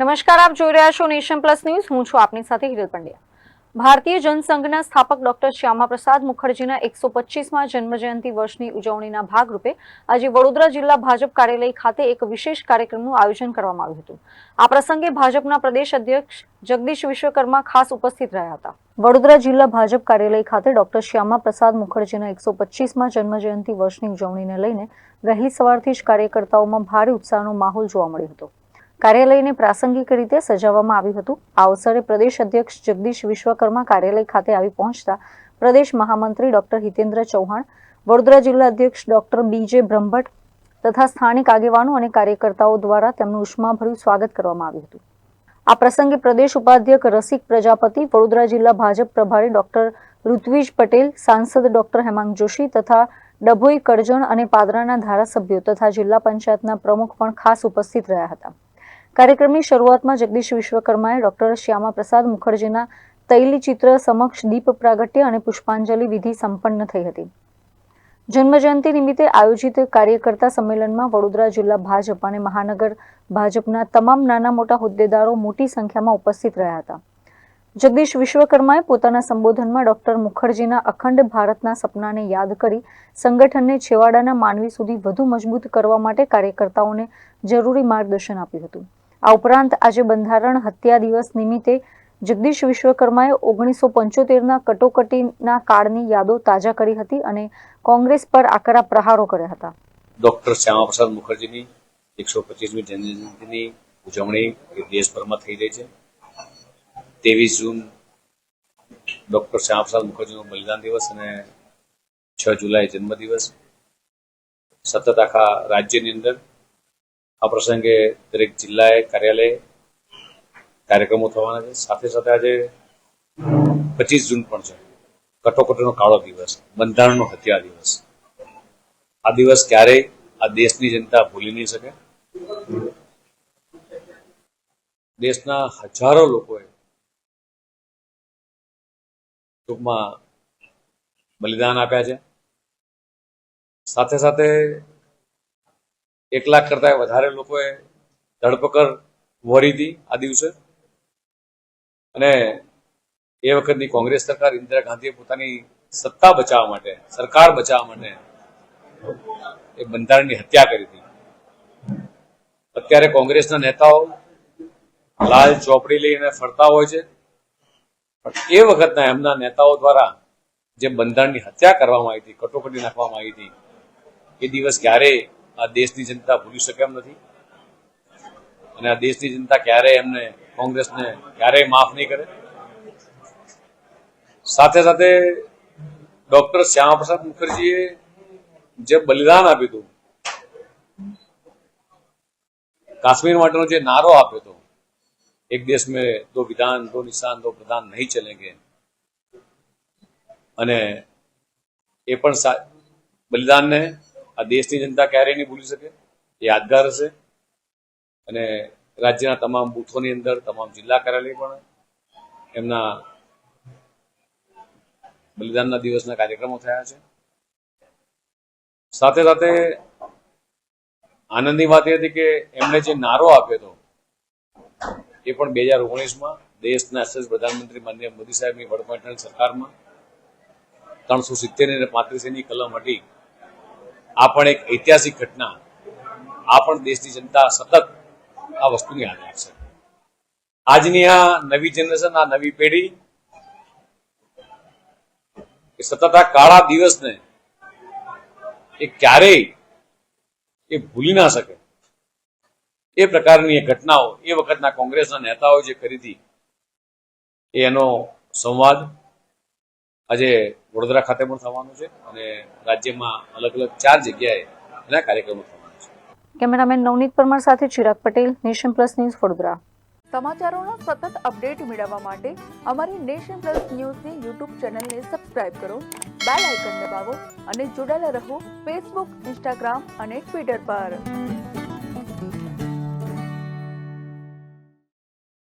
નમસ્કાર, આપ જોઈ રહ્યા છો નેશન પ્લસ ન્યૂઝ. હું છું આપની સાથે હિરલ પંડ્યા. ભારતીય જનસંઘના સ્થાપક ડોક્ટર શ્યામાપ્રસાદ મુખર્જીના 125મા જન્મજયંતિ વર્ષની ઉજવણીના ભાગરૂપે આજે વડોદરા જિલ્લા ભાજપ કાર્યાલય ખાતે એક વિશેષ કાર્યક્રમનું આયોજન કરવામાં આવ્યું હતું. આ પ્રસંગે ભાજપના પ્રદેશ અધ્યક્ષ જગદીશ વિશ્વકર્મા ખાસ ઉપસ્થિત રહ્યા હતા. વડોદરા જિલ્લા ભાજપ કાર્યાલય ખાતે ડોક્ટર શ્યામાપ્રસાદ મુખર્જીના 125મા જન્મજયંતિ વર્ષની ઉજવણીને લઈને વહેલી સવારથી જ કાર્યકર્તાઓમાં ભારે ઉત્સાહનો માહોલ જોવા મળ્યો હતો. કાર્યાલયને પ્રાસંગિક રીતે સજાવવામાં આવ્યું હતું. આ અવસરે પ્રદેશ અધ્યક્ષ જગદીશ વિશ્વકર્મા કાર્યાલય ખાતે આવી પહોંચતા પ્રદેશ મહામંત્રી ડોક્ટર હિતેન્દ્ર ચૌહાણ, વડોદરા જિલ્લા અધ્યક્ષ ડોક્ટર બીજે બ્રહ્મભટ્ટ તથા સ્થાનિક આગેવાનો અને કાર્યકર્તાઓ દ્વારા તેમનું ઉષ્માભર્યું સ્વાગત કરવામાં આવ્યું હતું. આ પ્રસંગે પ્રદેશ ઉપાધ્યક્ષ રસિક પ્રજાપતિ, વડોદરા જિલ્લા ભાજપ પ્રભારી ડોક્ટર ઋત્વિજ પટેલ, સાંસદ ડોક્ટર હેમાંગ જોશી તથા ડભોઈ, કરજણ અને પાદરાના ધારાસભ્યો તથા જિલ્લા પંચાયતના પ્રમુખ પણ ખાસ ઉપસ્થિત રહ્યા હતા. કાર્યક્રમની શરૂઆતમાં જગદીશ વિશ્વકર્માએ ડોક્ટર શ્યામાપ્રસાદ મુખર્જીના તૈલીચિત્ર સમક્ષ દીપ પ્રાગટ્ય અને પુષ્પાંજલિ વિધિ સંપન્ન થઈ હતી. જન્મજયંતિ નિમિત્તે આયોજિત કાર્યકર્તા સંમેલનમાં વડોદરા જિલ્લા ભાજપ અને મહાનગર ભાજપના તમામ નાના મોટા હોદ્દેદારો મોટી સંખ્યામાં ઉપસ્થિત રહ્યા હતા. જગદીશ વિશ્વકર્માએ પોતાના સંબોધનમાં ડોક્ટર મુખર્જીના અખંડ ભારતના સપનાને યાદ કરી સંગઠનને છેવાડાના માનવી સુધી વધુ મજબૂત કરવા માટે કાર્યકર્તાઓને જરૂરી માર્ગદર્શન આપ્યું હતું. આ ઉપરાંત આજે બંધારણ હત્યા દિવસ નિમિત્તે જગદીશ વિશ્વકર્માએ 1975ના કટોકટીના કાળની યાદો તાજા કરી હતી અને કોંગ્રેસ પર આકરા પ્રહારો કર્યા હતા. ડોક્ટર શ્યામાપ્રસાદ મુખર્જીની 125મી જન્મજયંતિની ઉજવણી દેશભરમાં થઈ રહી છે. 23 જૂન ડોક્ટર શ્યામાપ્રસાદ મુખર્જીનો બલિદાન દિવસ અને 6 જુલાઈ જન્મદિવસ. સતત આખા રાજ્યની અંદર આ પ્રસંગે દરેક જિલ્લાએ કાર્યાલય કાર્યક્રમો થવાના છે. સાથે સાથે આજે 25 જૂન પણ છે, કટોકટીનો કાળો દિવસ, બંધારણનો હત્યા દિવસ. આ દિવસ ક્યારેય આ દેશની જનતા ભૂલી નહીં શકે. દેશના હજારો લોકોએ ટૂંકમાં બલિદાન આપ્યા છે. સાથે સાથે 1 લાખ કરતા વધારે લોકોએ ધરપકડ વહોરી હતી આ દિવસે. અને એ વખતની કોંગ્રેસ સરકાર ઇન્દિરા ગાંધીએ પોતાની સત્તા બચાવવા માટે, સરકાર બચાવવા માટે એ બંધારણની હત્યા કરી હતી. અત્યારે કોંગ્રેસના નેતાઓ લાલ ચોપડી લઈને ફરતા હોય છે, પણ એ વખતના એમના નેતાઓ દ્વારા જે બંધારણની હત્યા કરવામાં આવી હતી, કટોકટી નાખવામાં આવી હતી, એ દિવસ ક્યારેય આ દેશની જનતા ભૂલી શકે એમ નથી. અને આ દેશની જનતા ક્યારેય એમને, કોંગ્રેસને ક્યારેય માફ નહીં કરે. સાથે સાથે ડોક્ટર શ્યામાપ્રસાદ મુખર્જીએ જે બલિદાન આપ્યું હતું, કાશ્મીર માટેનો જે નારો આપ્યો હતો, એક દેશ મેં દો વિધાન, દો નિશાન, દો પ્રધાન નહીં ચલેંગે, અને એ પણ બલિદાનને આ દેશની જનતા ક્યારેય નહીં ભૂલી શકે. એ યાદગાર હશે. અને રાજ્યના તમામ બૂથોની અંદર, તમામ જિલ્લા કાર્યાલય પણ એમના બલિદાનના દિવસના કાર્યક્રમો થયા છે. સાથે સાથે આનંદની વાત એ હતી કે એમણે જે નારો આપ્યો હતો એ પણ 2019માં દેશના યશસ્વી પ્રધાનમંત્રી માનનીય મોદી સાહેબની વડપણ સરકારમાં 370 અને 35 કલમ હટી. આ પણ એક ઐતિહાસિક ઘટના. આ પણ દેશની જનતા સતત આ વસ્તુની યાદ રાખશે. આજની આ નવી જનરેશન, આ નવી પેઢી એ સતત આ કાળા દિવસને એ ક્યારેય એ ભૂલી ના શકે. એ પ્રકારની ઘટનાઓ એ વખતના કોંગ્રેસના નેતાઓ જે કરી હતી, એનો સંવાદ આજે વડોદરા ખાતે પણ થવાનો છે અને રાજ્યમાં અલગ અલગ 4 જગ્યાએ એના કાર્યક્રમો થવાના છે. કેમેરામેન નવનીત પરમાર સાથે Chirag Patel, Nation Plus News, Vadodara. સમાચારોના સતત અપડેટ મેળવવા માટે અમારી નેશન પ્લસ ન્યૂઝની યુટ્યુબ ચેનલને સબસ્ક્રાઇબ કરો, બેલ આઇકન દબાવો અને જોડાયેલા રહો ફેસબુક, ઇન્સ્ટાગ્રામ અને ટ્વિટર પર.